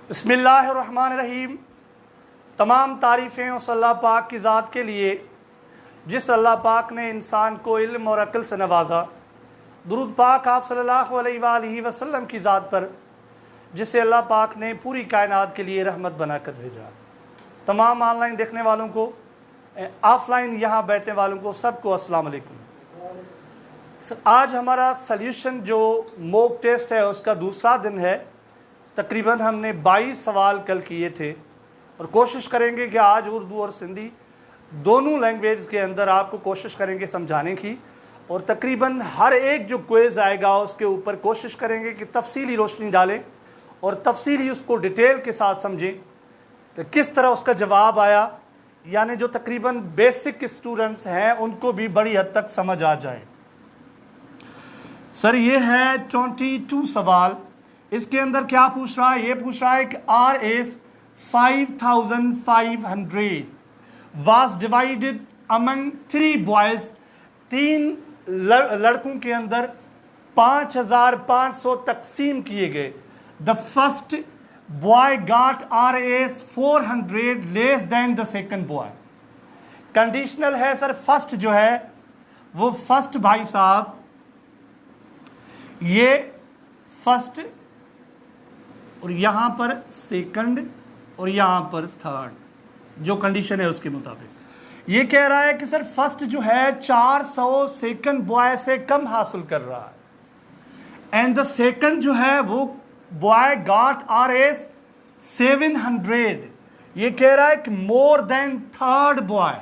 बिस्मिल्लाहिर्रहमानिर्रहीम। तमाम तारीफ़ें उस अल्लाह पाक की ज़ात के लिए जिस अल्लाह पाक ने इंसान को इल्म और अक़ल से नवाजा। दुरूद पाक आप सल्लल्लाहु अलैहि वसल्लम की ज़ात पर जिसे अल्लाह पाक ने पूरी कायनात के लिए रहमत बना कर भेजा। तमाम ऑनलाइन देखने वालों को, ऑफलाइन यहाँ बैठने वालों को, सबको अस्सलाम वालेकुम। आज हमारा सल्यूशन जो मॉक टेस्ट है उसका दूसरा दिन है। तकरीबन हमने 22 सवाल कल किए थे और कोशिश करेंगे कि आज उर्दू और सिंधी दोनों लैंग्वेज के अंदर आपको कोशिश करेंगे समझाने की। और तकरीबन हर एक जो क्विज़ आएगा उसके ऊपर कोशिश करेंगे कि तफसीली रोशनी डालें और तफसीली उसको डिटेल के साथ समझें तो किस तरह उसका जवाब आया, यानी जो तकरीबन बेसिक स्टूडेंट्स हैं उनको भी बड़ी हद तक समझ आ जाए। सर ये है 22 सवाल। इसके अंदर क्या पूछ रहा है? ये पूछ रहा है कि RS 5500 was divided among 3 boys। 3 लड़कों के अंदर 5500 तकसीम किए गए। The first boy got RS 400 less than the second boy। Conditional है सर। फर्स्ट जो है वो फर्स्ट भाई साहब, ये फर्स्ट और यहां पर सेकंड और यहां पर थर्ड, जो कंडीशन है उसके मुताबिक ये कह रहा है कि सर फर्स्ट जो है 400 सेकंड बॉय से कम हासिल कर रहा है एंड द सेकंड जो है वो बॉय गॉट RS 700। ये कह रहा है कि मोर देन थर्ड बॉय,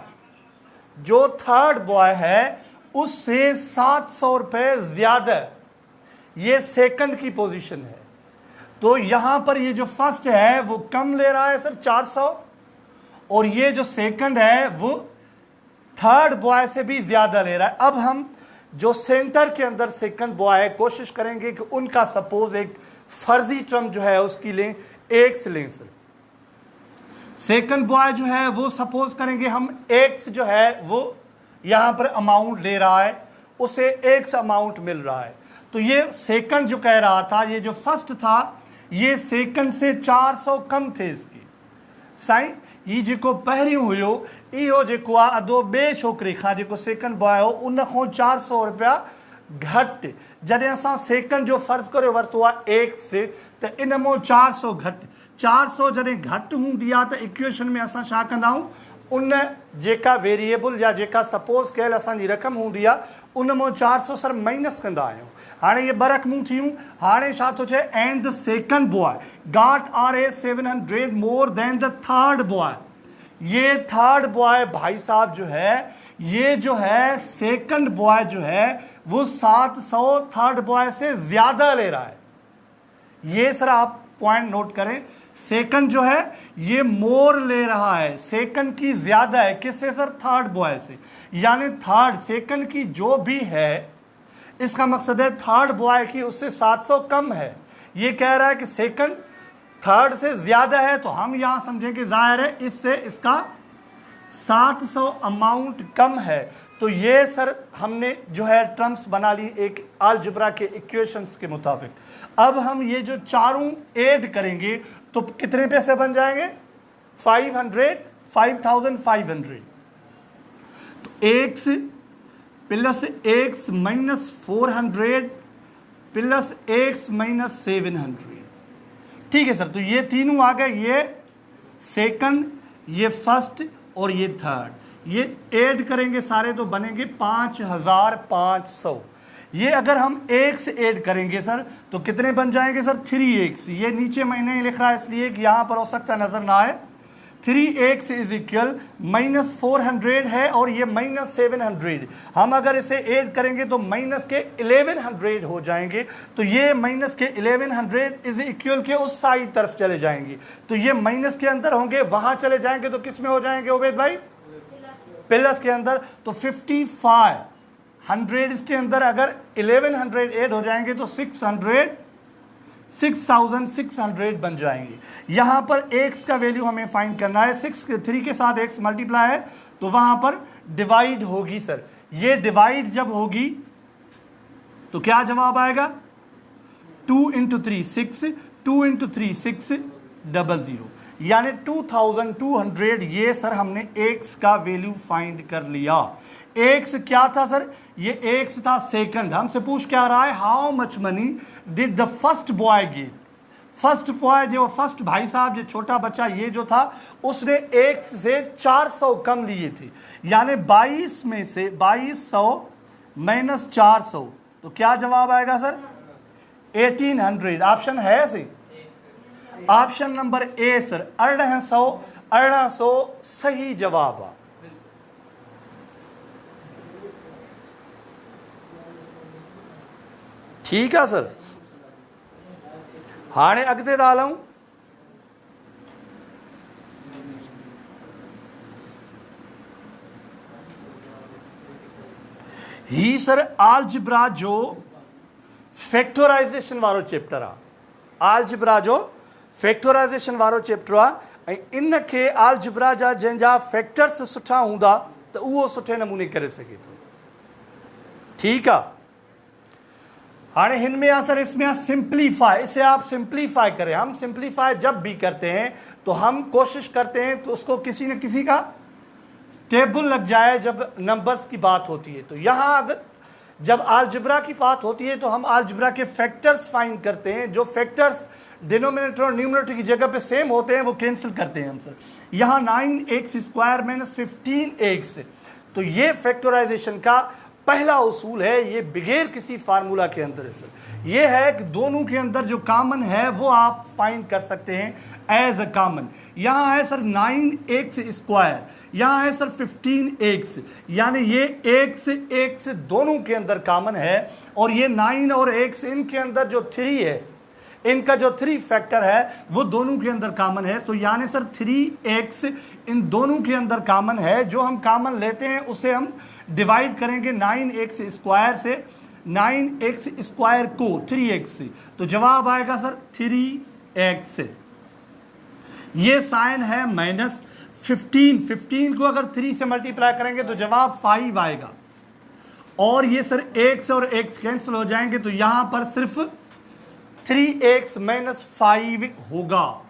जो थर्ड बॉय है उससे 700 रुपए ज्यादा, ये सेकंड की पोजीशन है। तो यहां पर ये जो फर्स्ट है वो कम ले रहा है सर 400, और ये जो सेकंड है वो थर्ड बॉय से भी ज्यादा ले रहा है। अब हम जो सेंटर के अंदर सेकंड बॉय है कोशिश करेंगे कि उनका सपोज एक फर्जी टर्म जो है उसकी लें, एक्स लें सर। सेकंड बॉय जो है वो सपोज करेंगे हम एक्स जो है वो यहां पर अमाउंट ले रहा है, उसे एक्स अमाउंट मिल रहा है। तो ये सेकंड जो कह रहा था, ये जो फर्स्ट था ये सेकंड से 400 कम थे इसकी। साईं ये जेको पहिरियों हुयो इहो जेको आहे अदो ॿिए छोकिरे खां जेको सेकंड बॉय हो उन खां 400 रुपया घटि। जॾहिं असां सेकंड जो फ़र्ज़ करे वरितो आहे एक्स त इन मां 400 घटि। 400 जॾहिं घटि हूंदी आहे त इक्वेशन में असां छा कंदा आहियूं, उन जेका वेरिएबल या जेका सपोज कयल असांजी रक़म हूंदी आहे उन मां 400 सर माइनस कंदा आहियूं। हाणे ये ॿ रक़मूं थियूं। हाणे छा थो चए, and the second boy got RS 700 more than the third boy. ये थर्ड बॉय भाई साहब जो है, ये जो है सेकंड बॉय जो है वो 700 थर्ड बॉय से ज्यादा ले रहा है। ये सर आप पॉइंट नोट करें, सेकंड जो है ये मोर ले रहा है, सेकंड की ज्यादा है। किससे सर? थर्ड बॉय से। यानी थर्ड सेकंड की जो भी है, इसका मकसद है थर्ड बॉय की उससे 700 कम है। ये कह रहा है कि सेकंड थर्ड से ज्यादा है, तो हम यहां समझें कि जाहिर है इससे इसका 700 अमाउंट कम है। तो ये सर हमने जो है टर्म्स बना ली एक अलजेब्रा के इक्वेशंस के मुताबिक। अब हम ये जो चारों ऐड करेंगे तो कितने पैसे बन जाएंगे? 5500। तो x plus x minus 400 plus x minus 700। ठीक है सर। तो ये तीनों आ गए, ये सेकंड, ये फर्स्ट और ये थर्ड। ये ऐड करेंगे सारे तो बनेंगे 5500। ये अगर हम एक्स ऐड करेंगे सर तो कितने बन जाएंगे सर? 3x। ये नीचे मैंने लिख रहा है इसलिए कि यहां पर हो सकता है नजर ना आए। 3x इज इक्वल माइनस 400 है और ये माइनस 700। हम अगर इसे ऐड करेंगे तो माइनस के 1100 हो जाएंगे। तो ये माइनस के 1100 इज इक्वल के उस साइड तरफ चले जाएंगे। तो ये माइनस के अंदर होंगे, वहां चले जाएंगे तो किस में हो जाएंगे उबैद भाई? प्लस के अंदर। तो 5500 इसके अंदर अगर 1100 ऐड हो जाएंगे तो 6600 बन जाएंगे। यहां पर x का वैल्यू हमें फाइंड करना है। 3 के साथ x मल्टीप्लाई है तो वहां पर डिवाइड होगी सर। ये डिवाइड जब होगी तो क्या जवाब आएगा? 2 into 3 6, 2 into 3 6, 00, यानी 2200। ये सर हमने एक्स का वैल्यू फाइंड कर लिया। एक्स क्या था सर? ये एक्स था सेकंड। हमसे पूछ क्या रहा है, how much money did the first boy get. First boy जो फर्स्ट भाई साहब, जो छोटा बच्चा ये जो था, उसने एक्स से 400 कम लिए थे, यानी 22 में से 2200 माइनस 400, तो क्या जवाब आएगा सर? 1800। ऑप्शन है सही, ऑप्शन नंबर ए सर 1800 सही जवाब आ। ठीक है सर। हाणे अगते हलूं। ही सर आलजिब्रा जो फैक्टराइजेशन वारो चैप्टर आ। आलजिब्रा जो फैक्टराइजेशन वारो चैप्टर आ, इन के आलजिब्रा जा जंहिंजा फैक्टर्स सुठा हूंदा तो उहो सुठे नमूने करे सके तो। ठीक है। हाँ, इनमें सर इसमें सिंप्लीफाई, इसे आप सिंप्लीफाई करें। हम सिंप्लीफाई जब भी करते हैं तो हम कोशिश करते हैं तो उसको किसी न किसी का टेबल लग जाए जब नंबर्स की बात होती है। तो यहाँ अगर जब अलजेब्रा की बात होती है तो हम अलजेब्रा के फैक्टर्स फाइंड करते हैं। जो फैक्टर्स डिनोमिनेटर और न्यूमरेटर की जगह पे सेम होते हैं वो कैंसिल करते हैं हम सर। यहाँ 9x स्क्वायर माइनस 15x, तो ये फैक्टराइजेशन का पहला उसूल है। ये बगैर किसी फार्मूला के अंदर है सर। ये है कि दोनों के अंदर जो कॉमन है वो आप फाइंड कर सकते हैं एज अ कॉमन। यहाँ है सर 9x स्क्वायर, यहाँ है सर 15x, यानी ये x दोनों के अंदर कॉमन है। और ये 9 और x इनके अंदर जो 3 है, इनका जो 3 फैक्टर है वो दोनों के अंदर कॉमन है। तो यानी सर 3x इन दोनों के अंदर कॉमन है। जो हम कॉमन लेते हैं उसे हम डिवाइड करेंगे 9x स्क्वायर से, 9x स्क्वायर को 3x से, तो जवाब आएगा सर 3x। ये साइन है माइनस 15 को अगर 3 से मल्टीप्लाई करेंगे तो जवाब 5 आएगा। और ये सर x और x कैंसिल हो जाएंगे तो यहां पर सिर्फ 3x माइनस 5 होगा।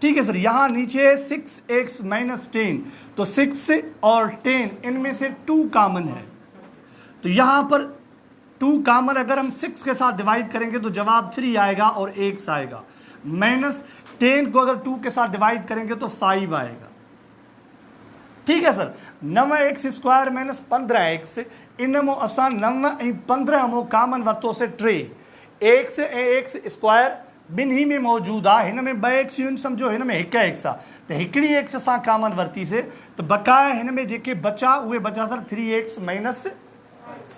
ठीक है सर। यहां नीचे 6x माइनस 10, तो 6 और 10 इनमें से 2 कॉमन है। तो यहां पर 2 कॉमन अगर हम 6 के साथ डिवाइड करेंगे तो जवाब 3 आएगा और x आएगा। माइनस 10 को अगर 2 के साथ डिवाइड करेंगे तो 5 आएगा। ठीक है sir. 9x square minus 15x, इनमो असां 9 ऐं 15 मो कॉमन वरितो से 3, x ऐं x स्क्वायर ॿिन्ही में मौजूद आहे। हिन में 2x यूं समझो, हिन में 1x आहे, त हिकिड़ी x असां कॉमन वरितीसीं, त बकाया हिन में जेके बचा उहे बचा सर 3x माइनस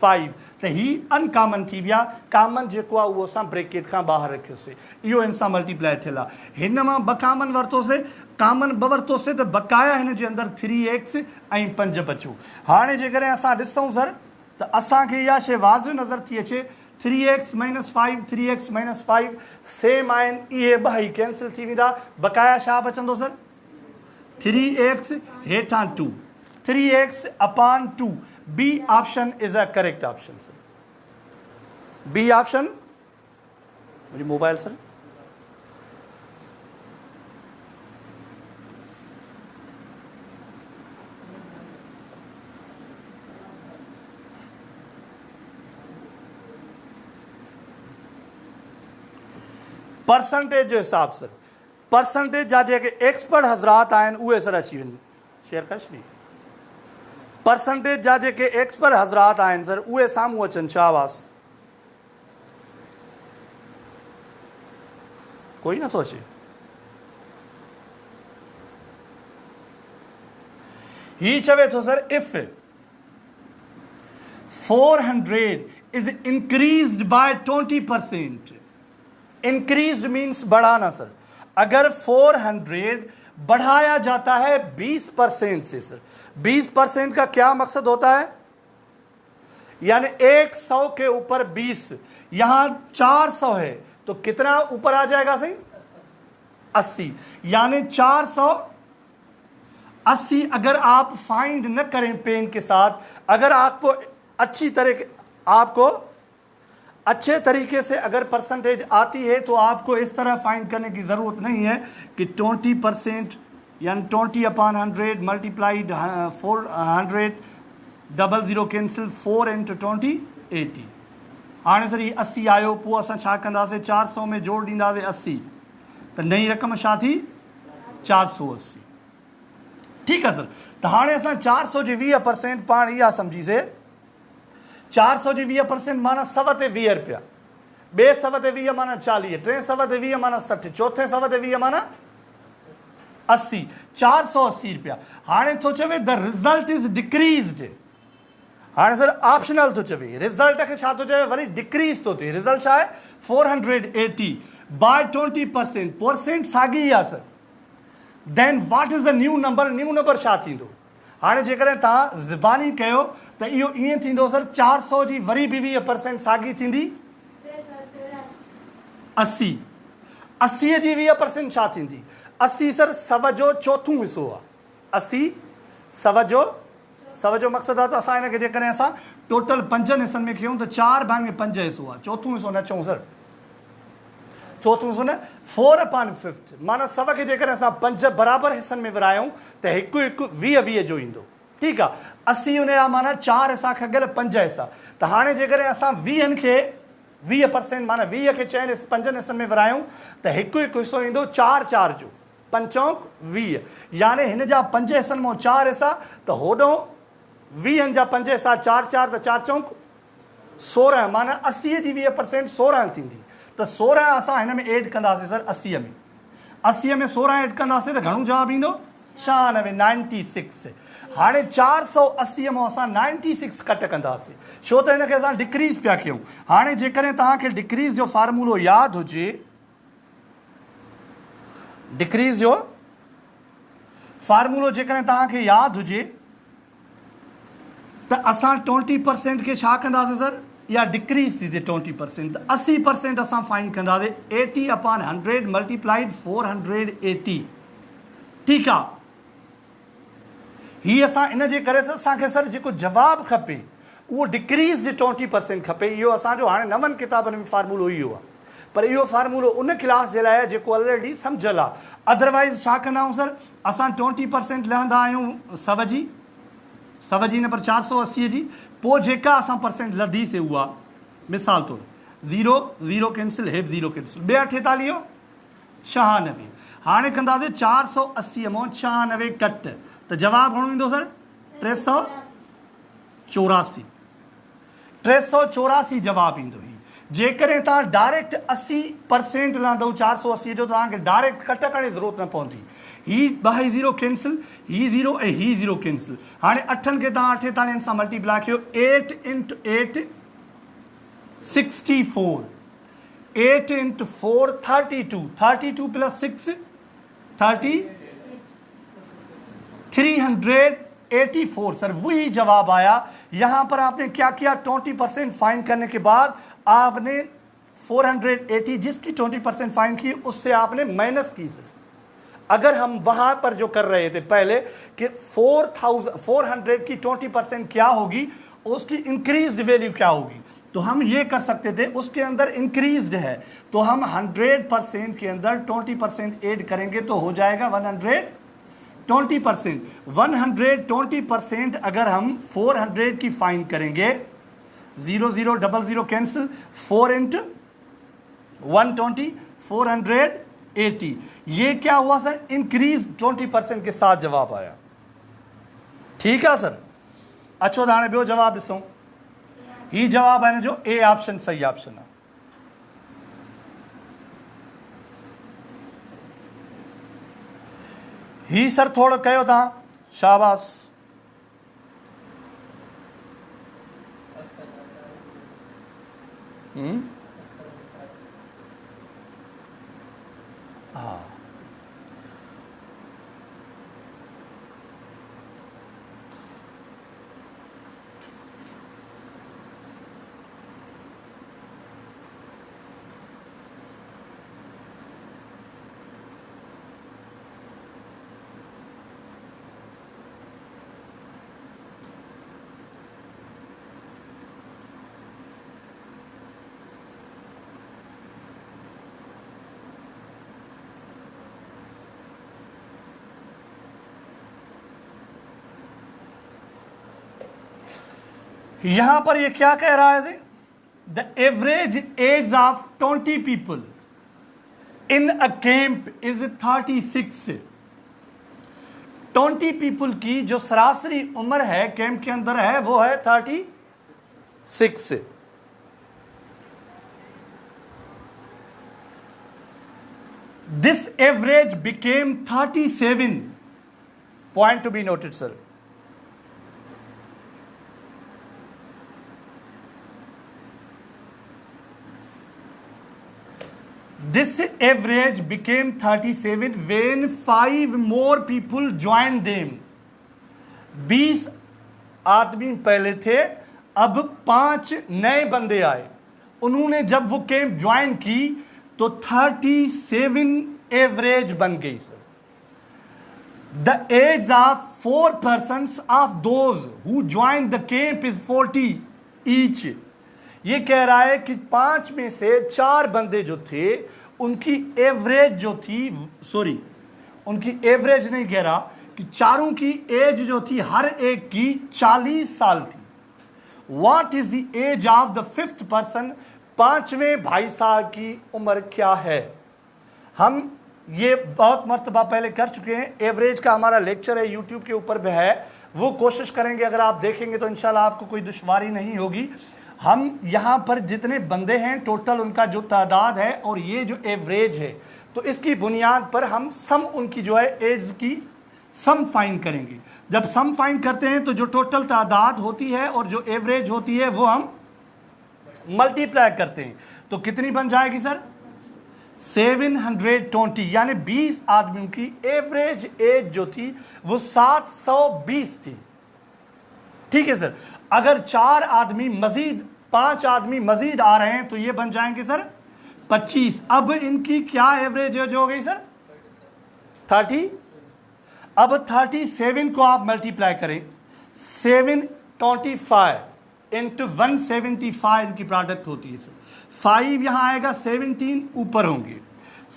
5, त ही अनकॉमन थी विया। कॉमन जेको आहे उहो असां ब्रैकेट खां ॿाहिरि रखियोसीं, इहो हिन सां मल्टीप्लाई थियल आहे। हिन मां 2 कॉमन वरितोसीं, कॉमन 2 वरितोसीं, त बकाया हिन जे अंदरि 3x ऐं 5 बचियो। हाणे जेकॾहिं असां ॾिसूं सर त असांखे इहा शइ वाज़िह नज़र थी अचे, 3x minus 5, 3x minus 5 same आहिनि, इहे 2 ई कैंसिल थी वेंदा। बकाया छा बचंदो सर? 3x हेठां 2, 3x upon 2। B option is a correct option sir. B option, मुझे मोबाइल सर, परसेंटेज जो हिसाब सर, परसेंटेज जा जेके एक्सपर्ट हज़रात आहिनि उहे सर अची वञनि, शेयर कर छॾी। परसेंटेज जा जेके एक्सपर्ट हज़रात आहिनि सर उहे साम्हूं अचनि। शाबाश, कोई नथो अचे। ही चवे थो sir if 400 is increased by 20%। Increased means बढ़ाना सर। अगर 400 बढ़ाया जाता है 20% से सर, 20% का क्या मकसद होता है? यानी 100 के ऊपर 20, यहां 400 है तो कितना ऊपर आ जाएगा सही? 80, यानी 480 अगर आप फाइंड न करें पेन के साथ, अगर आपको अच्छी तरह आपको अच्छे तरीके से अगर परसेंटेज आती है तो आपको इस तरह फाइंड करने की ज़रूरत नहीं है कि 20% यानी 20/100 मल्टीप्लाइड 400 डबल ज़ीरो कैंसिल 4 × 20 80। हाँ सर ये 80 आयो, पोइ असां छा कंदासीं 400 में जोड़ ॾींदासीं 80, तो नई रक़म छा थी 480। ठीक है सर। तो हाँ असां 400 जी 20% पाण इहा सम्झीसीं 400 जी 20% माना 100 ते 20 रुपया, ॿिए 100 ते 20 माना 40, टे 100 ते 20 माना 60, चौथे 100 ते 20 माना 80, 480 रुपया। हाँ तो चवे द रिज़ल्ट इज़ डिक्रीज़ड। हाँ सर ऑप्शनल तो चवे रिज़ल्ट के छा तो चवे वरी डिक्रीज़ तो थिए। रिज़ल्ट छा है 480 बाय 20%, परसेंट साॻी आहे sir. Then what is the new number, new number छा थींदो। हाँ जेकॾहिं तव्हां ज़बानी कयो त इहो ईअं थींदो सर 400 जी वरी बि 20% साॻी थींदी 80, 80 जी 20% छा थींदी 80 सर 100 जो चोथों हिसो आहे। 80 100 जो मक़सदु आहे त असां हिनखे जेकॾहिं असां टोटल 5 हिसनि में कयूं त 4/5 हिसो आहे, चोथों हिसो न चऊं सर, चोथों हिसो न 4/5 माना 100 खे जेकॾहिं असां 5 बराबरि हिसनि में विरायूं त हिकु हिकु 20 जो ईंदो। ठीकु आहे, 80 उन जा माना 4 हिसा खगियल 5 हिसा। त हाणे जेकॾहिं असां 20 खे 20% माना 20 खे 5 हिसनि में विरायूं त हिकु हिकु हिसो ईंदो 4 जो, 5 चौंक 20, यानी हिन जा 5 हिसनि मां 4 हिसा त होॾो 20 जा 5 हिसा 4 त 4 चौंक 16, माना 80 जी 20% 16 थींदी। त 16 असां हिन में एड कंदासीं सर 80 में, 80 में 16 एड कंदासीं त घणो जवाबु ईंदो 96। हाणे 480 मां असां 96 कट कंदासीं, छो त हिनखे असां डिक्रीज़ पिया कयूं। हाणे जेकॾहिं तव्हांखे डिक्रीज़ जो फार्मूलो यादि हुजे, डिक्रीज़ जो फार्मूलो जेकॾहिं तव्हांखे यादि हुजे त असां 20% खे छा कंदासीं सर, या डिक्रीज़ थी थिए 20%, त 80% असां फाइंड कंदासीं 80/100 मल्टीप्लाइड 480। ठीकु आहे, हीअ असां इन जे करे असांखे सर जेको जवाबु खपे उहो डिक्रीज़ 20% खपे। इहो असांजो हाणे नवनि किताबनि में फार्मूलो इहो आहे, पर इहो फार्मूलो उन क्लास जे लाइ जेको ऑलरेडी सम्झियल आहे। अदरवाइज़ छा कंदा आहियूं सर, असां 20% लहंदा आहियूं 100 जी न पर 480 जी, पोइ जेका असां परसेंट लधीसीं उहा मिसाल तौरु 0 कैंसिल, हेब 0 कैंसिल, ॿिया 48 96। हाणे कंदासीं 480 मां 96 कट, त जवाबु घणो ईंदो सर 384। 384 जवाबु ईंदो। जेकॾहिं तव्हां डायरेक्ट 80% लहंदव 480 जो, तव्हांखे डायरेक्ट कट करण जी ज़रूरत न पवंदी। ही 2 0 कैंसिल, ही 0 ऐं ही 0 कैंसिल। हाणे 8 खे तव्हां 48 सां मल्टीप्लाई कयो, 8 × 8 64, 8 × 4 32, 32 + 6 30, 384 सर वही जवाब आया। यहां पर आपने क्या किया, 20% फाइन करने के बाद आपने 480 जिसकी 20% फाइन की उससे आपने माइनस की सर। अगर हम वहां पर जो कर रहे थे पहले कि 400 की 20% क्या होगी, उसकी इंक्रीज्ड वैल्यू क्या होगी, तो हम ये कर सकते थे उसके अंदर इंक्रीज्ड है तो हम 100% के अंदर 20% ऐड करेंगे तो हो जाएगा 120%। 120% अगर हम 400 की फाइन करेंगे, 0 0 0 0 कैंसिल, 4 × 120 480, ये क्या हुआ सर, इंक्रीज 20% के साथ जवाब आया। ठीक है सर, अच्छो तो हाणे ॿियो जवाब ॾिसूं। ही जवाब है जो ए ऑप्शन सही ऑप्शन है। ही सर थोड़ो कयो था, शाबाश। हाँ यहां पर ये क्या कह रहा है? The average age of 20 people in a camp is 36। 20 people की जो सरासरी उम्र है कैंप के अंदर है वो है 36। This average became 37। Point to be noted sir. This average became 37 when 5 more people joined them. 20 आदमी पहले थे, अब 5 नए बंदे आए। उन्होंने जब वो कैंप ज्वाइन की तो 37 एवरेज बन गई sir. The age of 4 persons of those who joined the camp is 40 each. ये कह रहा है कि 5 में से 4 बंदे जो थे उनकी एवरेज जो थी, सॉरी उनकी एवरेज नहीं कह रहा, कि चारों की एज जो थी हर एक की 40 साल थी। What is the age of the 5th person? 5वें भाई साहब की उम्र क्या है? हम ये बहुत मर्तबा पहले कर चुके हैं। एवरेज का हमारा लेक्चर है, यूट्यूब के ऊपर भी है, वो कोशिश करेंगे, अगर आप देखेंगे तो इंशाल्लाह आपको कोई दुश्वारी नहीं होगी। हम यहां पर जितने बंदे हैं टोटल उनका जो तादाद है और ये जो एवरेज है, तो इसकी बुनियाद पर हम सम उनकी जो है एज की सम फाइन करेंगे। जब सम फाइन करते हैं तो जो टोटल तादाद होती है और जो एवरेज होती है वो हम मल्टीप्लाई करते हैं, तो कितनी बन जाएगी सर? 720। यानी 20 आदमियों की एवरेज एज जो थी वो 720 थी। ठीक है सर। अगर 4 आदमी मजीद, 5 आदमी मजीद आ रहे हैं तो ये बन जाएंगे सर 25। अब इनकी क्या एवरेज एज हो गई सर? 30। अब 37 को आप मल्टीप्लाई करें, 725 इंटू 175 इनकी प्रोडक्ट होती है सर। 5 यहां आएगा, 17 ऊपर होंगे,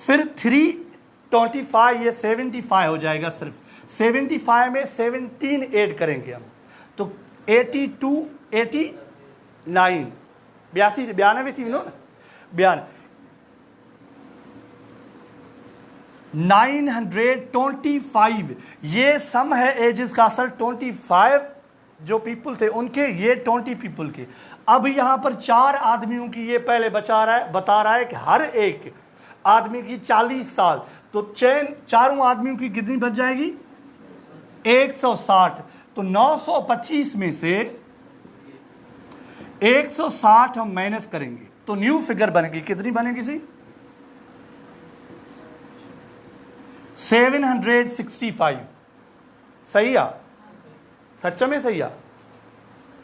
फिर 325, ये 75 हो जाएगा सिर्फ। 75 में 17 ऐड करेंगे हम, तो 82, 89, 82, 92 थी ना, 925। ये सम है एजेस का सर। 25 जो पीपल थे उनके, ये 20 पीपल के। अब यहां पर 4 आदमियों की ये पहले बता रहा है कि हर एक आदमी की 40 साल, तो चारों आदमियों की कितनी बच जाएगी? 160। तो 925 में से 160 हम माइनस करेंगे तो न्यू फिगर बनेगी। कितनी बनेगी सी? 765। सही है? सच्चा में सही है?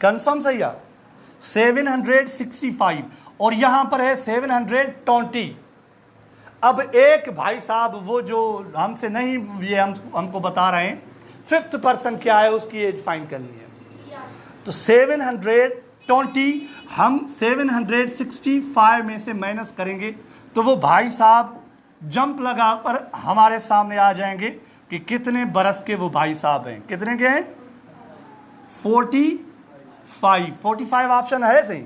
कंफर्म सही है? 765 और यहां पर है 720। अब एक भाई साहब वो जो हमसे नहीं, ये हमको बता रहे हैं 5th person क्या है, उसकी एज फाइंड करनी है। तो 720 हम 765 में से माइनस करेंगे तो वो भाई साहब जंप लगा कर हमारे सामने आ जाएंगे कि कितने बरस के वो भाई साहब हैं। कितने के हैं? 45। 45 ऑप्शन है सही?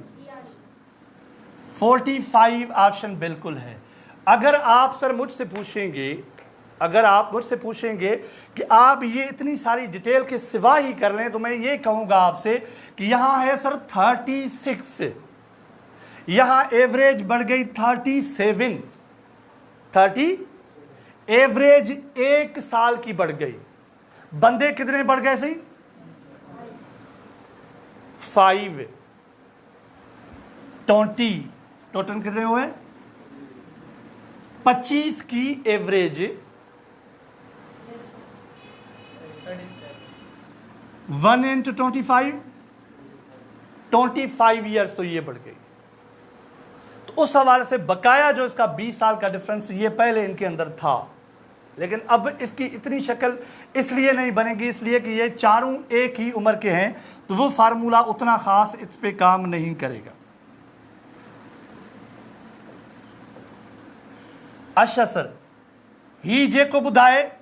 45 ऑप्शन बिल्कुल है। अगर आप सर मुझसे पूछेंगे, अगर आप मुझसे पूछेंगे कि आप ये इतनी सारी डिटेल के सिवा ही कर लें, तो मैं ये कहूंगा आपसे कि यहां है सर 36, यहां एवरेज बढ़ गई 37, 30 एवरेज 1 साल की बढ़ गई। बंदे कितने बढ़ गए सही? 5, 20, टोटल कितने हुए? 25 की एवरेज 1 इंटू 25 ईयर्स, तो ये बढ़ गई। तो उस हवाले से बकाया जो इसका 20 साल का डिफरेंस ये पहले इनके अंदर था, लेकिन अब इसकी इतनी शक्ल इसलिए नहीं बनेगी, इसलिए कि ये चारों एक ही उम्र के हैं, तो वो फार्मूला उतना खास इस पे काम नहीं करेगा। अच्छा सर, ही जेको ॿुधाए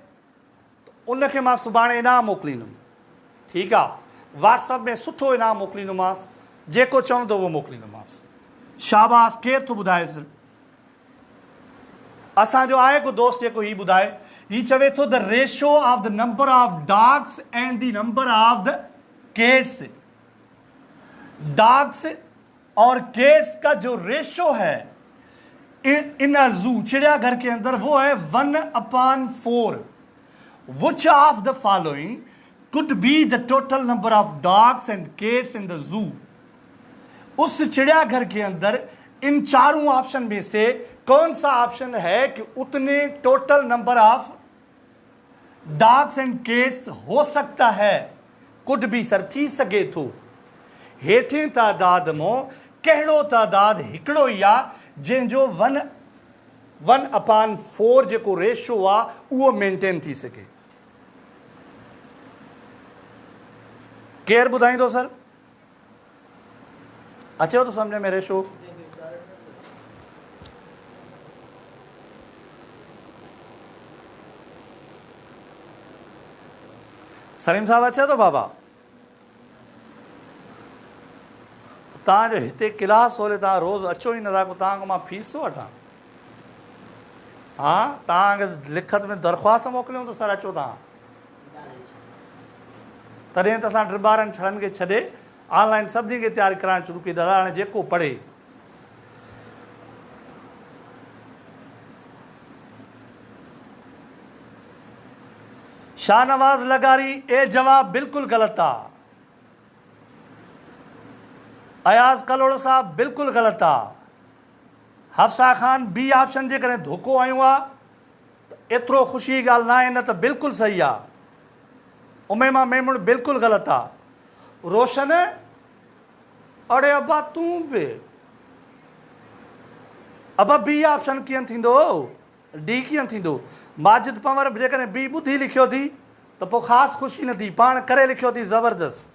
उनखे मां सुभाणे इनाम मोकिलींदुमि। ठीकु आहे, व्हाट्सएप में सुठो इनाम मोकिलींदोमांसि। जेको चवंदो उहो मोकिलींदोमांसि। शाबाश। केरु थो ॿुधाए सर? असांजो आहे को दोस्त जेको हीउ ॿुधाए, हीउ चवे थो the ratio of the number of dogs and the number of the cats. Dogs और केट्स का जो रेशो है इन अ जू, चिड़ियाघर के अंदर, वो है 1/4। Which of the following could be the total number of dogs and cats in the zoo? उस चिड़ियाघर के अंदर इन चारों ऑप्शन में से कौन सा ऑप्शन है कि उतने total number of dogs and cats हो सकता है? कुड बी सर थी सके थो। हेठें तादाद मो कहिड़ो तादाद हिकिड़ो ई आहे जंहिंजो 1/4 जेको रेशो आहे उहो मेंटेन थी सके। केरु ॿुधाईंदो सर? अचेव तो सम्झ में रेशो? सलीम साहब अचे तो बाबा? तव्हांजो हिते क्लास होले तव्हां रोज़ अचो ई नथा, को तव्हांखां मां फीस थो वठां? हा, तव्हांखे लिखत में दरख़्वास्त मोकिलियूं त सर अचो तव्हां, तॾहिं त असां ॿारनि छड़नि खे छॾे ऑनलाइन सभिनी खे तयारी कराइणु शुरू कई। दादा हाणे जेको पढ़े शाहनवाज़ लगारी ए जवाब बिल्कुलु ग़लति आहे। अयाज़ कलोड़ साहब बिल्कुलु ग़लति आहे। हफ्सा खान बी ऑप्शन जे करे धोखो आयो आहे त एतिरो ख़ुशी जी ॻाल्हि न आहे, न त बिल्कुलु सही आहे। उमेमा मेमुण बिल्कुलु ग़लति आहे। रोशन अड़े अबा तूं बि अबा बी ऑप्शन कीअं थींदो? डी कीअं थींदो? माजिद पंवर जेकॾहिं बी ॿुधी लिखियो थी त पोइ ख़ासि ख़ुशी न थी, पाण करे लिखियो थी ज़बरदस्त।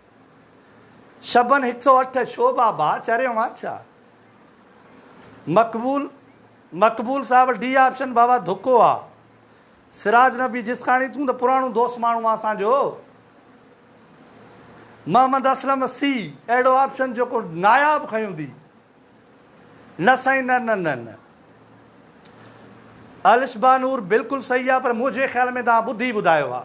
शबन 108 छो बाबा चरियो मां छा? मक़बूल साहब डी ऑप्शन बाबा धोखो आहे। सिराज नबी जिसकाणी तूं त पुराणो दोस्त माण्हू आहे असांजो। मोहम्मद असलम सी अहिड़ो ऑप्शन जेको नायाब खयूं थी। न साईं, न न न न। अलिशबानूर बिल्कुलु सही आहे, पर मुंहिंजे ख़्याल में तव्हां ॿुधी ॿुधायो आहे,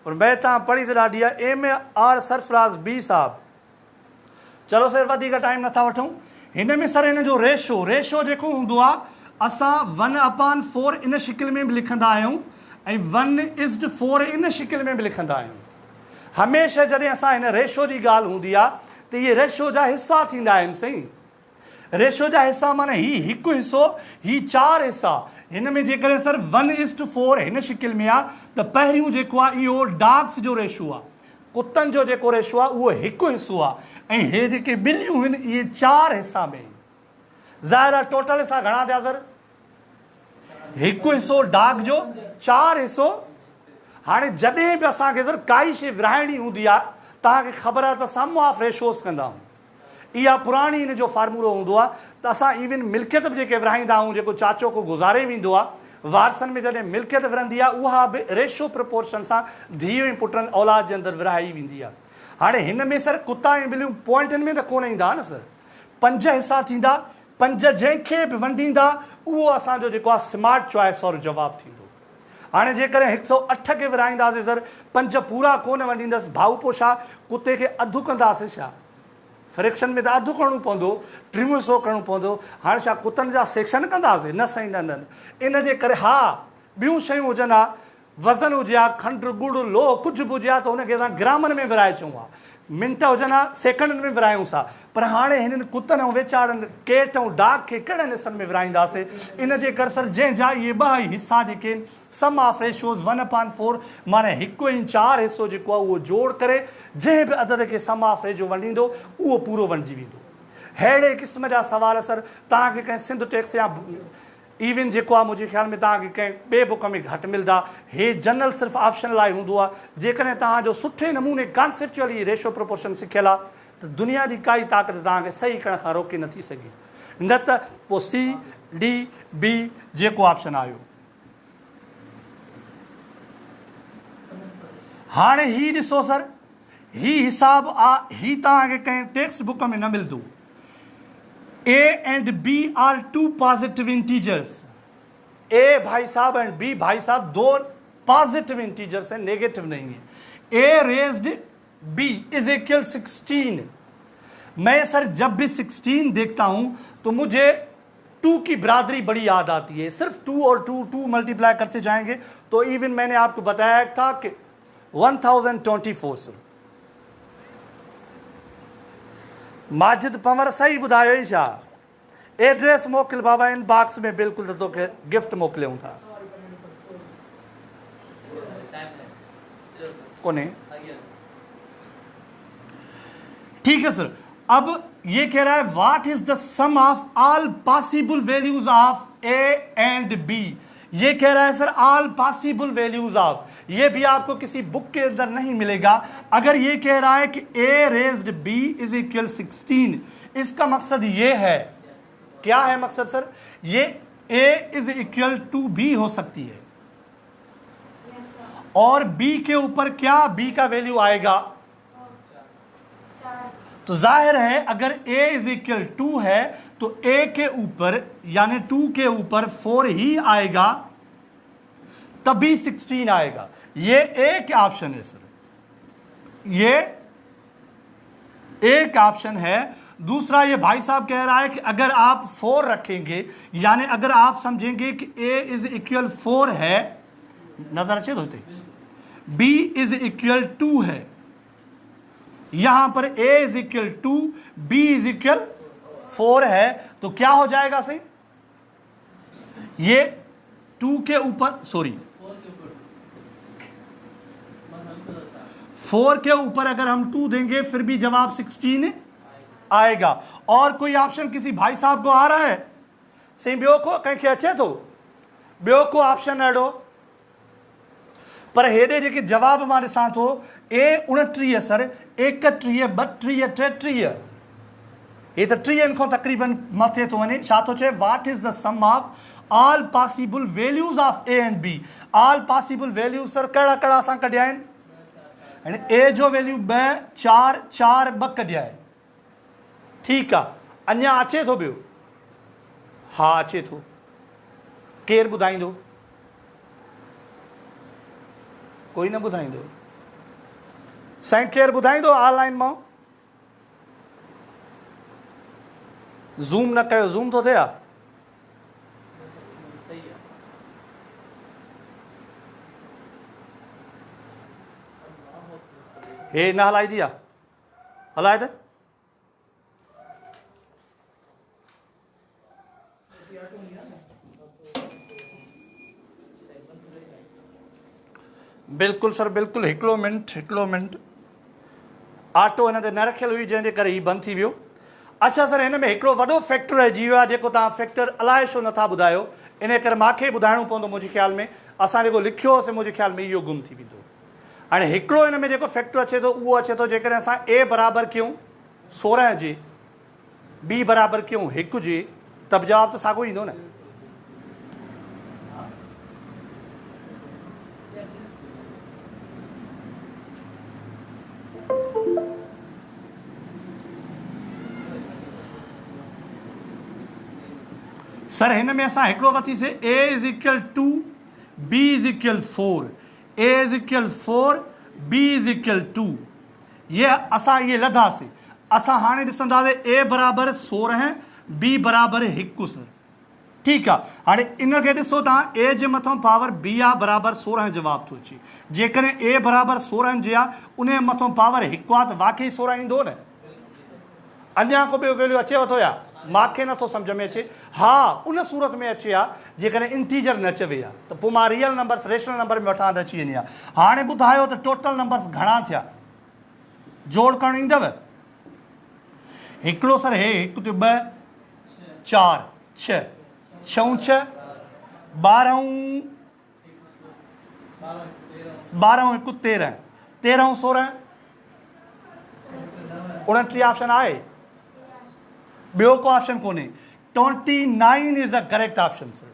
पर बै तव्हां पढ़ी त ॾाढी आहे। एम आर सरफराज़ बी साहब। चलो सर वधीक टाइम नथा वठूं। हिन में सर हिन जो रेशो जेको हूंदो आहे असां 1/4 इन शिकिल में बि लिखंदा आहियूं ऐं 1:4 इन शिकिल में बि लिखंदा आहियूं। हमेशह जॾहिं असां हिन रेशो जी ॻाल्हि हूंदी आहे त इहे रेशो जा हिसा थींदा आहिनि साईं। रेशो जा हिसा माना ही हिकु हिसो, ही 4 हिसा। हिन में जेकॾहिं सर 1:4 हिन शिकिल में आहे त पहिरियों जेको आहे इहो डॉग्स जो रेशो आहे, कुतनि जो जेको रेशो आहे उहो हिकु हिसो आहे, ऐं हे जेके ॿिलियूं आहिनि इहे 4 हिसा में। ज़ाहिर आहे टोटल हिसा घणा थिया सर? हिकु हिसो डॉग जो, 4 हिसो। हाणे जॾहिं बि असांखे सर काई शइ विराइणी हूंदी आहे तव्हांखे ख़बर आहे त सम ऑफ रेशोस कंदा आहियूं। इहा पुराणी हिन जो फार्मूलो हूंदो आहे त असां इवन मिल्कियत बि जेके विराईंदा आहियूं, जेको चाचो को गुज़ारे वेंदो आहे, वारसनि में जॾहिं मिल्कियत विरहंदी आहे उहा बि रेशो प्रपोर्शन सां धीउ ऐं पुटनि औलाद जे अंदरि विराई वेंदी आहे। हाणे हिन में सर कुता ऐं ॿिलियूं पॉइंटनि में त कोन ईंदा न सर। 5 हिसा थींदा, 5 जंहिंखे बि वंडींदा उहो असांजो जेको आहे स्मार्ट चॉइस और जवाबु थींदो। हाणे जेकॾहिं 108 खे विराईंदासीं सर, 5 पूरा कोन वंडींदसि, भाऊ पोइ छा कुते खे अधु कंदासीं छा? फ्रैक्शन में त अधु करिणो पवंदो, 3 हिसो करिणो पवंदो। हाणे छा कुतनि जा सेक्शन कंदासीं? न साईं, न न। इन जे करे हा ॿियूं शयूं हुजनि हा, वज़न हुजे हा, खंड गुड़ लोह कुझु बि हुजे हा त हुनखे असां ग्रामनि में विराए अचूं हा, मिंट हुजनि हा सेकंडनि में विरायूं था। पर हाणे हिननि कुतनि ऐं वेचारनि केट ऐं डॉग खे कहिड़नि हिसनि में विराईंदासीं? इन जे करे सर जंहिंजा इहे 2 हिसा जेके आहिनि सम ऑफ रेशोज़ 1/4 माना 1 ऐं 4 हिसो जेको आहे उहो जोड़ करे जंहिं बि अदद खे सम ऑफ रेशो वंडींदो उहो पूरो वंडिजी वेंदो। अहिड़े क़िस्म जा सवाल सर तव्हांखे कंहिं सिंध टेक्स या इवन जेको आहे मुंहिंजे ख़्याल में तव्हांखे कंहिं ॿिए बुक में घटि मिलंदा। हे जनरल सिर्फ़ु ऑप्शन लाइ हूंदो आहे। जेकॾहिं तव्हांजो सुठे नमूने कॉन्सेप्चुअली रेशो प्रोपोर्शन सिखियल आहे त दुनिया जी काई ताक़त तव्हांखे सही करण खां रोके नथी सघे। न त पोइ सी डी बी जेको ऑप्शन आयो। हाणे ही ॾिसो सर, ही हिसाब ही तव्हांखे कंहिं टेक्स्ट बुक में न मिलंदो। A and B are two positive integers. ए भाई साहब एंड बी भाई साहब दो पॉजिटिव इंटीजर्स हैं, नेगेटिव नहीं है। ए रेज्ड बी इज इक्वल 16। मैं सर जब भी 16 देखता हूं तो मुझे 2 की बरादरी बड़ी याद आती है। सिर्फ 2 और 2 मल्टीप्लाई करते जाएंगे तो इवन मैंने आपको बताया था कि 1024 सर। माजिद पंवर सही ॿुधायो ई छा? एड्रेस मोकिल बाबा, इन बॉक्स में बिल्कुल तो तोखे गिफ्ट मोकिलियूं था कोने। ठीक है सर। अब ये कह रहा है what is the sum of all possible values of A and B. ये कह रहा है sir all possible values of, ये भी आपको किसी बुक के अंदर नहीं मिलेगा। अगर ये कह रहा है कि ए रेज्ड बी इज इक्वल 16, इसका मकसद ये है, क्या है मकसद सर? ये ए इज इक्वल टू बी हो सकती है और बी के ऊपर क्या बी का वैल्यू आएगा, तो जाहिर है अगर a इज इक्वल 2 है तो a के ऊपर यानी 2 के ऊपर 4 ही आएगा, तभी 16 आएगा। ये एक ऑप्शन है सर, ये एक ऑप्शन है। दूसरा ये भाई साहब कह रहा है कि अगर आप 4 रखेंगे, यानी अगर आप समझेंगे कि a इज इक्वल 4 है, नजर अच्छे होते, b इज इक्वल 2 है, यहां पर a is equal 2, b is equal 4 है, तो क्या हो जाएगा सही? ये 2 के ऊपर, सॉरी 4 के ऊपर अगर हम 2 देंगे फिर भी जवाब 16 आएगा। और कोई ऑप्शन किसी भाई साहब को आ रहा है? सही ॿियो को कंहिंखे अचे थो? ॿियो को ऑप्शन अहिड़ो? पर हेॾे जेके जवाब मां ॾिसां थो, ए 29 सर, 31, 32, 33, ये तो 30 खां तकरीबन मथे थो वञे। छा थो चए? What is the sum of all possible values of A and B. All possible values sir कहिड़ा कहिड़ा असां कढिया आहिनि? ए जो वैल्यू 2, 4, 4, 2 कढिया आहे। ठीकु आहे, अञा अचे थो ॿियो? हा अचे थो। केरु ॿुधाईंदो? कोई न ॿुधाईंदो? साईं केरु ॿुधाईंदो ऑनलाइन मां? ज़ूम न कयो, ज़ूम थो थिए हा? हे न हलाई दी आहे, हलाए त बिल्कुलु सर बिल्कुलु। हिकिड़ो मिंट, ऑटो हिन ते न रखियल हुई जंहिंजे करे हीउ बंदि थी वियो। अच्छा सर, हिन में हिकिड़ो वॾो फैक्टर अची वियो आहे जेको तव्हां फैक्टर अलाए छो नथा ॿुधायो, इन करे मूंखे ॿुधाइणो पवंदो। मुंहिंजे ख़्याल में असां जेको लिखियो होसीं मुंहिंजे ख़्याल में इहो गुम थी वेंदो। हाणे हिकिड़ो हिन में जेको फैक्टर अचे थो उहो अचे थो जेकॾहिं असां ए बराबरि कयूं 16 जे, बी बराबरि कयूं 1 जे, त बि जवाब त साॻियो ईंदो न। सर हिन में असां हिकिड़ो वरितीसीं A is equal 2, B is equal 4, A is equal 4, B is equal 2, ये असां ये लधासीं। असां हाणे ॾिसंदासीं ए बराबरि 16, बी बराबरि 1 सर। ठीकु आहे, हाणे इनखे ॾिसो तव्हां, ए जे मथां पावर बी आहे बराबरि 16 जवाब थो अचे। जेकॾहिं ए बराबरि 16 जे आहे, उन जे मथां पावर 1 आहे त वाकई 16 ईंदो न। अञा को ॿियो वैल्यू अचेव थो या मूंखे नथो सम्झ में अचे? हा, उन सूरत में अचे हा जेकॾहिं इंटीजर न चवे हा, त पोइ मां रियल नंबर्स रेशनल नंबर में वठां त अची वञे हा। हाणे ॿुधायो त टोटल नंबर्स घणा थिया? जोड़ करणु ईंदव? हिकिड़ो सर हे 1 ते 2, 4, 6, 6 6, 12 1 13, 13 16, 29 ऑप्शन आहे? ॿियो को ऑप्शन कोन्हे। 29 is the correct option sir.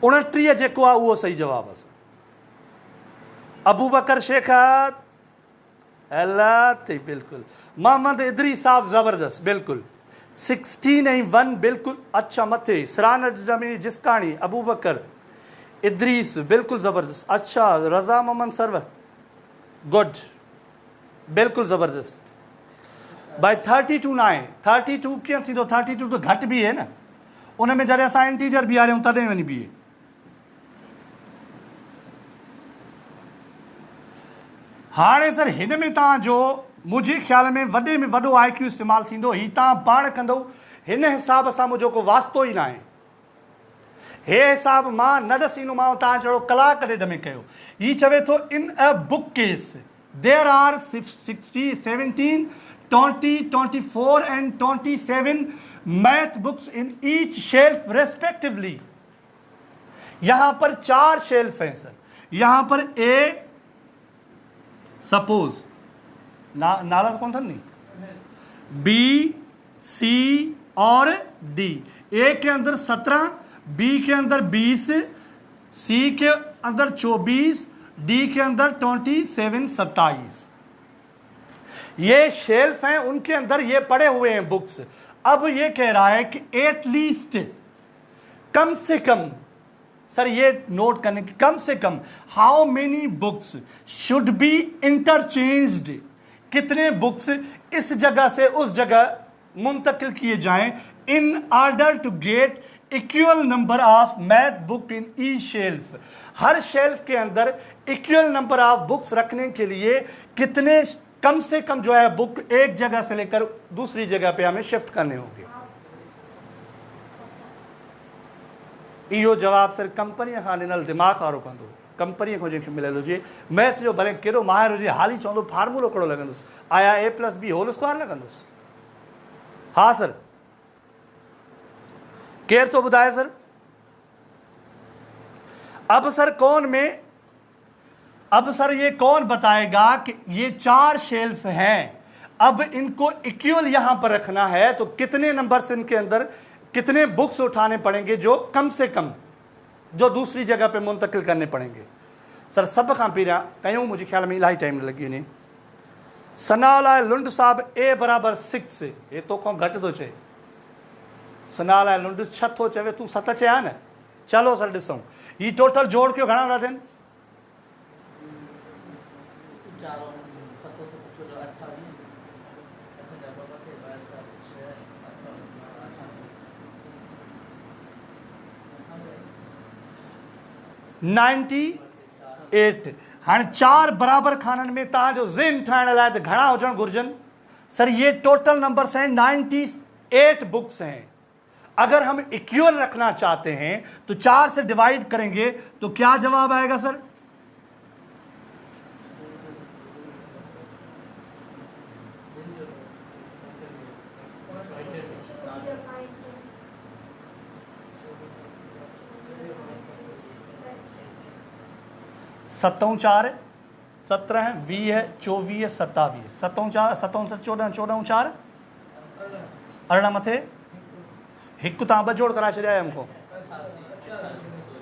29 जेको आहे उहो सही जवाब आहे सर। अबू बकर शेख अल्लाह ते बिल्कुल। मोहम्मद इदरी साहब ज़बरदस्त, बिल्कुल 16 बिल्कुल अच्छा मथे। सरान जमीनी जिसकानी अबू बकर इदरीस बिल्कुल ज़बरदस्त। अच्छा रज़ा मोहम्मद सरवर गुड, बिल्कुल ज़बरदस्त भाई। 32 ना आहे, 32 कीअं थींदो? 32 तो घटि बि आहे न, उन में जॾहिं असां इंटीजर बीहारियूं तॾहिं वञी बीहे। हाणे सर हिन में तव्हांजो मुंहिंजे ख़्याल में वॾे में वॾो IQ इस्तेमालु थींदो। हीउ तव्हां पाण कंदो, हिन हिसाब सां मुंहिंजो को वास्तो ई न आहे। हे हिसाब मां न ॾसींदोमांव तव्हां जहिड़ो कलाक ॾेढ में कयो। हीउ चवे थो in a bookcase there are 60, 17, 20, 24 and 27 math books in each shelf respectively. यहां पर 4 शेल्फ हैं सर। यहां पर ए सपोज नाला कौन था नहीं, बी सी और डी। ए के अंदर 17, बी के अंदर 20, सी के अंदर 24, डी के अंदर 27, 27। ये शेल्फ हैं, उनके अंदर ये पड़े हुए हैं बुक्स। अब ये कह रहा है कि एटलीस्ट कम से कम, सर ये नोट करने की, कम से कम how many books should be interchanged, कितने बुक्स इस जगह से उस जगह मुंतकिल किए जाएं in order to get equal number of math book in each shelf. हर शेल्फ के अंदर इक्वल नंबर ऑफ बुक्स रखने के लिए कितने कम से कम जो है बुक एक जगह से लेकर दूसरी जगह पे हमें शिफ्ट करने होंगे। इहो जवाब सर कंपनी खां ॾिनल दिमाग़ वारो कंदो। कंपनी को जंहिंखे मिलियल हुजे मैथ जो भले कहिड़ो माहिर हुजे, हाली चवंदो फार्मूलो कहिड़ो लॻंदुसि, आया A+B होल स्क्वायर लॻंदुसि। हाँ सर, केर तो बताए सर? अब सर कौन में, अब सर ये कौन बताएगा कि ये 4 शेल्फ हैं, अब इनको इक्वल यहां पर रखना है तो कितने नंबर से इनके अंदर कितने बुक्स उठाने पड़ेंगे जो कम से कम जो दूसरी जगह पे मुंतकिल करने पड़ेंगे। सर सब खां पहिरियां कयूं, मुझे ख्याल में इलाही टाइम लगी वञे। सनाला लुंड साहब A बराबर 6, ये तो को घटि थो चए। सनाला लुंड 6 थो चवे, तूं 7 चया न। चलो सर ॾिसूं ही टोटल जोड़ के घणा था थियनि? 98। हाँ 4 बराबर खानन में तव्हांजो ज़हन ठाहिण लाइ त घणा हुजण घुर्जनि? सर ये टोटल नंबर्स हैं, 98 बुक्स हैं। अगर हम इक्वल रखना चाहते हैं तो 4 से डिवाइड करेंगे तो क्या जवाब आएगा सर? सतों 4 17 है, 20 है, 24 है, 27 है। 7 4 7 14 14 4 अरिड़हं मथे हिकु तव्हां 2 जोड़ कराए छॾिया हमको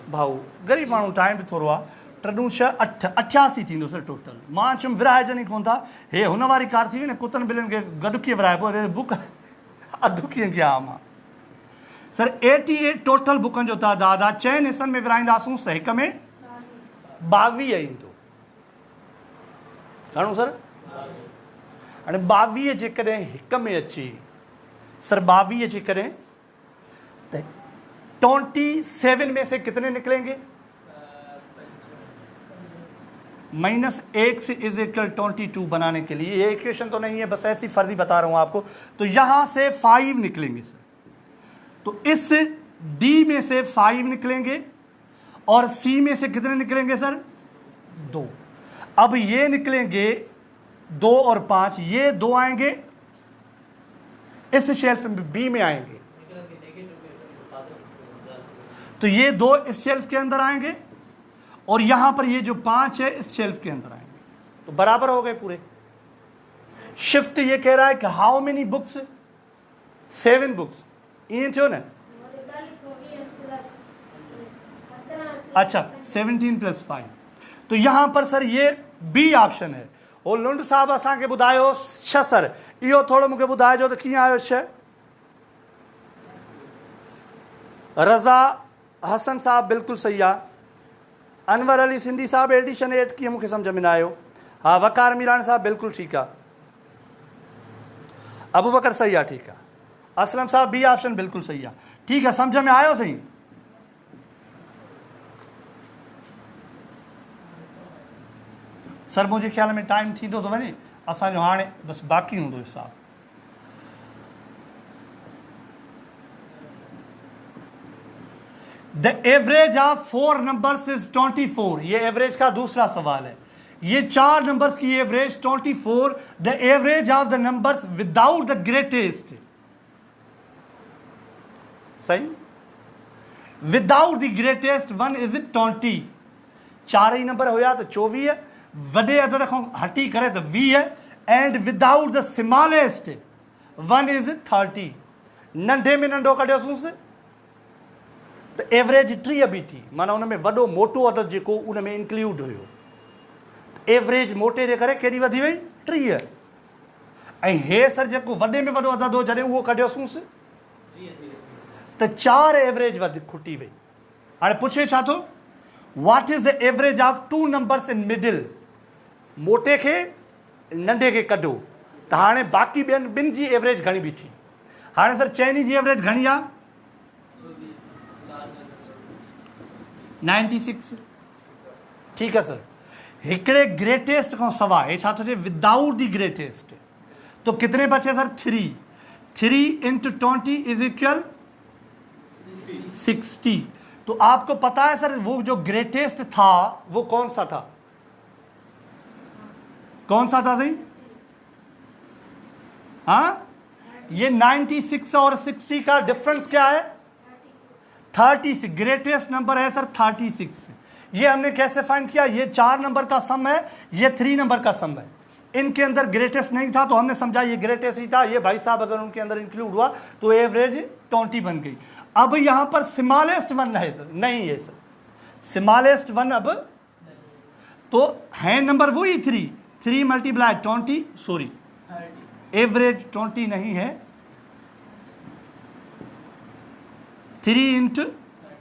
भाऊ, ग़रीब माण्हू टाइम बि थोरो आहे। 3 6 8 88 थींदो सर टोटल। मां चयुमि विराइजनि ई कोन था, हे हुन वारी कार थी वई न, कुतनि ॿिलियुनि खे गॾु कीअं विराइबो, बुक अधु कीअं कया मां। सर 88 टोटल बुकनि जो तइदाद आहे। 4 हिसनि में विराईंदासूं त हिक में 22 ईंदो। घणो सर? हाणे 22 जेकॾहिं हिक में अचे, सर 22 जेकॾहिं तो 27 में से कितने निकलेंगे? -1 से इज इक्वल 22 बनाने के लिए, ये इक्वेशन तो नहीं है, बस ऐसी फर्जी बता रहा हूं आपको। तो यहां से 5 निकलेंगे सर, तो इस डी में से 5 निकलेंगे और सी में से कितने निकलेंगे सर? 2। अब ये निकलेंगे 2 और 5, ये 2 आएंगे इस शेल्फ में, बी में आएंगे, तो ये 2 इस शेल्फ के अंदर आएंगे और यहां पर ये जो 5 है इस शेल्फ के अंदर आएंगे, तो बराबर हो गए पूरे। शिफ्ट ये कह रहा है कि हाउ मेनी बुक्स? 7 बुक्स। ये थियो ना? अच्छा 17 + 5, तो यहां पर सर ये बी ऑप्शन है। हो लुंड साहब असांखे ॿुधायो 6 सर, इहो थोरो मूंखे ॿुधाइजो त कीअं आयो 6। रज़ा हसन साहब बिल्कुलु सही आहे। अनवर अली सिंधी साहब एडिशन 8 कीअं मूंखे सम्झ में न आयो। हाँ वकार मीरानी साहब बिल्कुलु ठीकु आहे। अबू बकर सही आहे, ठीकु आहे। असलम साहब बी ऑप्शन बिल्कुलु सही आहे, ठीकु आहे, सम्झ में आयो सही। सर मुंहिंजे ख़्याल में टाइम थींदो थो वञे, असांजो हाणे बसि बाक़ी हूंदो हिसाब। The average of 4 numbers is 24। ये एवरेज का दूसरा सवाल है। ये 4 नंबर्स की average 24। The average of the numbers without the greatest, सही, without the greatest one is 20। 4 ही नंबर होया तो 24, वडे अदद को हटी करे तो 20, and without the smallest one is 30। नंढे में नंढो कढियोसूंसि तो एवरेज 3 भी थी, माना उन में वडो मोटो अदद जेको उन में इंक्लूड हुयो, एवरेज मोटे जे करे केड़ी वधी वई 3। ऐं हे सर जेको वडे में वडो अदद हो जॾहिं उहो कढियोसूंसि तो 4 एवरेज वध खुटी वई। हाणे पुछे छा थो, what is the average of 2 numbers in middle. मोटे खे नंढे खे कढो त हाणे बाक़ी ॿिनि जी एवरेज घणी बीठी। हाणे सर चइनी जी एवरेज घणी आहे 96, ठीक है सर। हिकड़े ग्रेटेस्ट को सवाइ हे छा थो चए विदाउट द ग्रेटेस्ट, तो कितने बचे सर 3। 3 × 20 is equal 60। तो आपको पता है सर वो जो ग्रेटेस्ट था वो कौन सा था, कौन सा था सही। हाँ, ये 96 और 60 का डिफरेंस क्या है 36। ग्रेटेस्ट नंबर है सर 36। ये हमने कैसे फाइंड किया, ये 4 नंबर का सम है, ये 3 नंबर का सम है। इनके अंदर ग्रेटेस्ट नहीं था तो हमने समझा ये ग्रेटेस्ट ही था। ये भाई साहब अगर उनके अंदर इंक्लूड हुआ तो एवरेज 20 बन गई। अब यहां पर स्मॉलेस्ट वन है सर, नहीं है सर स्मॉलेस्ट वन। अब तो है नंबर वही 3 × 20, सॉरी एवरेज 20 नहीं है, 3 ×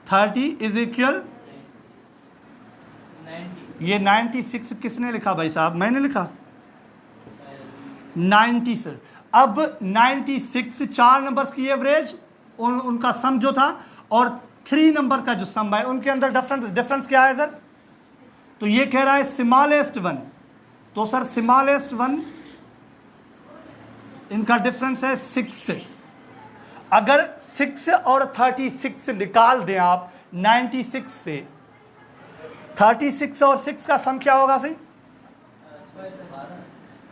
30 इज इक्वल 90। ये 96 किसने लिखा भाई साहब, मैंने लिखा 90 सर। अब 96 4 नंबर्स की एवरेज उनका सम जो था और 3 नंबर का जो सम है उनके अंदर डिफरेंस क्या है सर। तो ये कह रहा है स्मॉलेस्ट वन, तो सर स्मॉलेस्ट वन इनका डिफरेंस है 6। अगर 6 और 36 निकाल दें आप 96 से, 36 और 6 का सम क्या होगा सही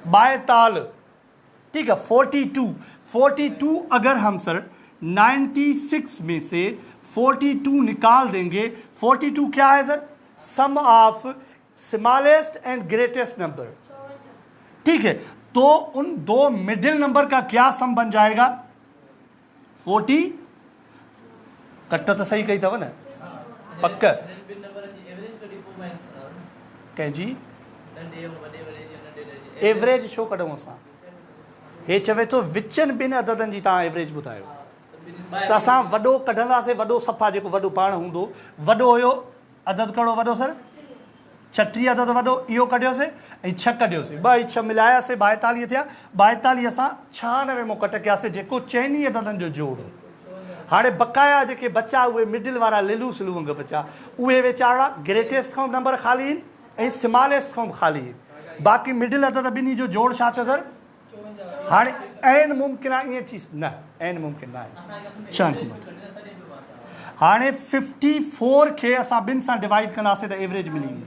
42, ठीक है 42। अगर हम सर 96 में से 42 निकाल देंगे, 42 क्या है sir sum of smallest and greatest number, ठीक है। तो उन दो मिडिल नंबर का क्या सम बन जाएगा 40। कट तो सही कही था ना पक्का कहीं जी एवरेज छो कढूं असां, हे चवे थो विचनि ॿिनि अददनि जी तव्हां एवरेज ॿुधायो त असां वॾो कढंदासीं, वॾो सफ़ा जेको वॾो पाण हूंदो, वॾो हुयो अदद कहिड़ो वॾो सर 36 अदद वॾो, इहो कढियोसीं ऐं 6 कढियोसीं, 2 ऐं 6 मिलायासीं 42 थिया। 42 असां 96 मां कट कयासीं जेको चइनी अददनि जो जोड़। हाणे बक़ाया जेके बचा उहे मिडिल वारा लिलू सिलू वांग बचा, उहे वीचारा ग्रेटेस्ट खां नंबर ख़ाली आहिनि ऐं स्मॉलेस्ट खां ख़ाली आहिनि। बाक़ी मिडिल अदद ॿिन्ही जो जोड़ छा थियो सर हाणे ऐन मुमकिन आहे ईअं थी न, ऐन मुमकिन न आहे 6 हाणे 54 खे असां ॿिनि सां डिवाइड कंदासीं त एवरेज मिली वेंदी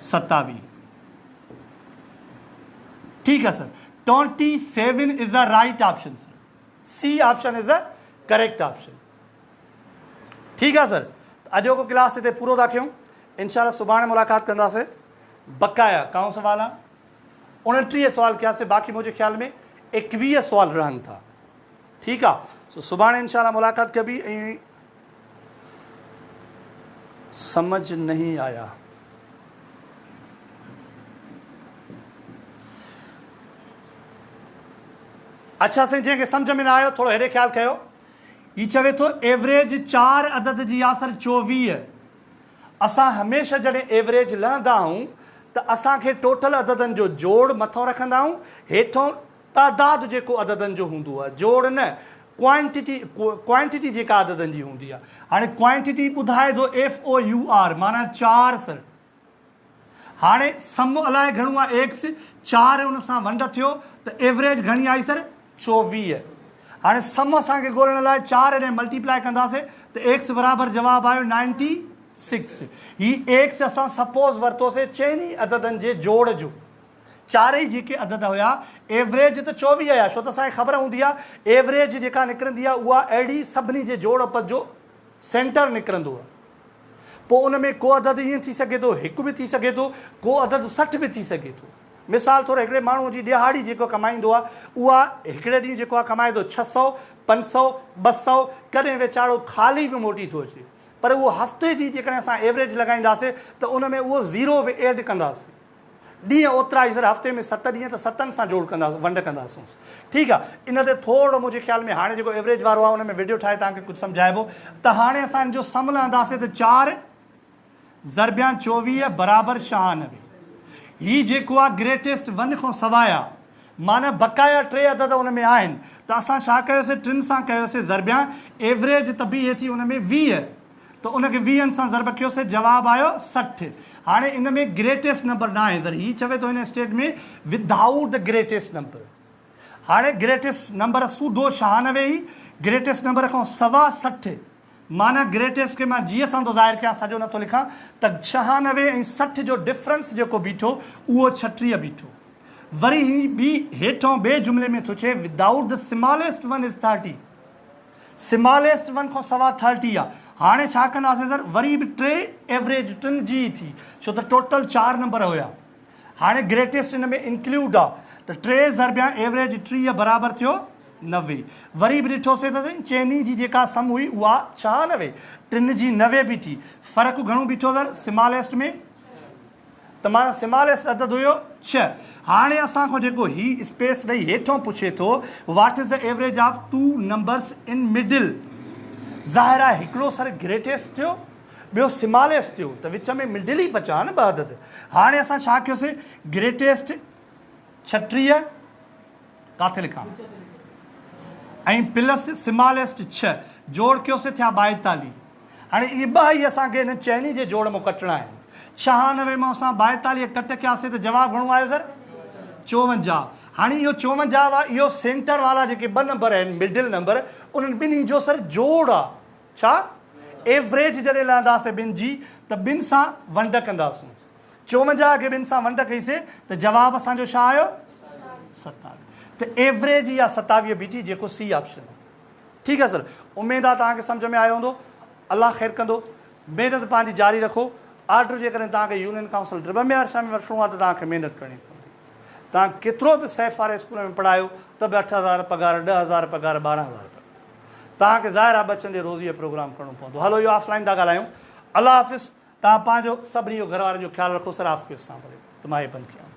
27, ठीक है sir. 27 is the right option sir, C option is the correct option, ठीक है सर। अॼो को क्लास हिते पूरो था कयूं, इंशाल्लाह सुभाणे मुलाक़ात कंदासीं। बक़ाया काऊं सवाल आहे 29 सवाल कयासीं, बाक़ी मुझे ख्याल में 21 सवाल रहन था, ठीक है। सो सुभाणे इंशाल्लाह मुलाक़ात कभी। समझ नहीं आया अच्छा साईं, जंहिंखे सम्झ में न आयो थोरो हेॾे ख़्यालु कयो। हीउ चवे थो एवरेज 4 अदद जी आहे सर 24। असां हमेशह जॾहिं एवरेज लहंदा आहियूं त असांखे टोटल अददनि जो जोड़ मथां रखंदा आहियूं, हेठों तादाद जेको अददनि जो हूंदो आहे, जोड़ न क्वांटिटी जेका अददनि जी हूंदी आहे। हाणे क्वांटिटी ॿुधाए थो FOUR माना 4 सर। हाणे सम अलाए घणो आहे एक्स, 4 उन सां वंड थियो त एवरेज घणी आई सर 24। हाणे सम असांखे ॻोल्हण लाइ 4 ॾे मल्टीप्लाए कंदासीं त एक्स बराबरि जवाबु आयो 96। ही एक्स असां सपोज़ वरितोसीं चइनी अददनि जे जोड़ जो। चारई जेके अदद हुया एवरेज त 24 आया, छो त असांखे ख़बर हूंदी आहे एवरेज जेका निकिरंदी आहे उहा अहिड़ी सभिनी जे जोड़ पद जो सेंटर निकिरंदो आहे। पोइ उन में को अदद ईअं थी सघे थो 1 बि थी सघे थो, को अदद 60 बि थी सघे थो। मिसाल तौरु हिकिड़े माण्हू जी ॾिहाड़ी जेको कमाईंदो आहे उहा हिकिड़े ॾींहुं जेको आहे कमाए थो 600, 500, 200, कॾहिं वीचारो ख़ाली बि मोटी थो अचे। पर उहो हफ़्ते जी जेकॾहिं असां एवरेज लॻाईंदासीं त उन में उहो 0 बि एड कंदासीं। ॾींहं ओतिरा ई सर, हफ़्ते में 7 ॾींहं त 7 सां जोड़ कंदासीं, वंड कंदासीं। ठीकु आहे, इन ते थोरो मुंहिंजे ख़्याल में हाणे जेको एवरेज वारो आहे उन में वीडियो ठाहे तव्हांखे कुझु सम्झाइबो। त हाणे असांजो सम लहंदासीं त 4 ज़रबिया 24 बराबरि 96। हीउ जेको आहे ग्रेटेस्ट 1 खां सवाइ आहे, माना बक़ाया 3 अदद उन में आहिनि। त असां छा कयोसीं, 3 सां कयोसीं ज़रबिया, एवरेज त बीहे थी उन में 20, त उनखे 20 सां ज़रब कयोसीं, जवाबु आयो 60। हाणे इन में ग्रेटेस्ट नंबर न आहे सर, हीउ चवे थो हिन स्टेट में विदाउट द ग्रेटेस्ट नंबर। हाणे ग्रेटेस्ट नंबर सूदो 96 ई, ग्रेटेस्ट नंबर खां सवा 60, माना ग्रेटेस्ट खे मां जीअं सां थो ज़ाहिर कयां, सॼो नथो लिखां, त 96 ऐं 60 जो डिफरेंस जेको बीठो उहो 36 बीठो। वरी ही बि हेठों ॿिए जुमिले में थो चए without the smallest 1 is 30, smallest 1 खां सवा 30 आहे। हाणे छा कंदासीं सर, वरी बि 3 एवरेज 3 जी थी, छो त टोटल 4 नंबर हुया। हाणे ग्रेटेस्ट हिन में इंक्लूड आहे, त 3 ज़रबिया एवरेज 30 बराबरि थियो 90। वरी बि ॾिठोसीं त चइनी जी जेका सम हुई उहा 96, 3 जी 90 बि थी। फ़र्क़ु घणो बीठो सर स्मॉलेस्ट में, त माना स्मॉलेस्ट अदद हुयो 6। हाणे असांखां जेको ही स्पेस ॾेई हेठों पुछे थो what is the average of 2 numbers in middle. ज़ाहिर आहे हिकिड़ो सर ग्रेटेस्ट थियो, ॿियो स्मॉलेस्ट थियो, त विच में मिडिल ई बचा न 2 अदद। हाणे असां छा कयोसीं, ग्रेटेस्ट 36 किथे लिखां ऐं प्लस स्मॉलेस्ट 6 जोड़ कयोसीं, थिया 42। हाणे इहे 2 ई असांखे हिन चइनी जे जोड़ मां कटणा आहिनि। 96 मां असां 42 कट कयासीं त जवाबु घणो आयो सर 54। हाणे इहो 54 आहे, इहो सेंटर वारा जेके 2 नंबर आहिनि मिडिल नंबर, उन्हनि ॿिन्ही जो सर जोड़ आहे। छा एवरेज जॾहिं लहंदासीं 2 जी त 2 सां वंड कंदासीं, 54 खे 2 सां वंड कईसीं त जवाबु असांजो छा आयो 27। त एवरेज इहा 27 बीठी, जेको सी ऑप्शन आहे। ठीकु आहे सर, उमेदु आहे तव्हांखे सम्झ में आयो हूंदो। अलाह ख़ैरु कंदो, महिनत पंहिंजी जारी रखो। ऑर्डर जेकॾहिं तव्हांखे यूनियन काउंसिल ड्रिब में अर्सा में वठिणो आहे त तव्हांखे महिनत करणी पवंदी। तव्हां केतिरो बि सैफ वारे स्कूल में पढ़ायो त बि 8,000 पघार, 10,000 पघार, 12,000 पघार, तव्हांखे ज़ाहिर आहे बचनि जे रोज़ीअ प्रोग्राम करिणो पवंदो। हलो इहो ऑफलाइन था ॻाल्हायूं। अलाह हाफ़िज़। तव्हां पंहिंजो सभिनी जो घर वारनि जो ख़्यालु रखो। सर आफ़ियत सां भले, त मां इहे बंदि कयां।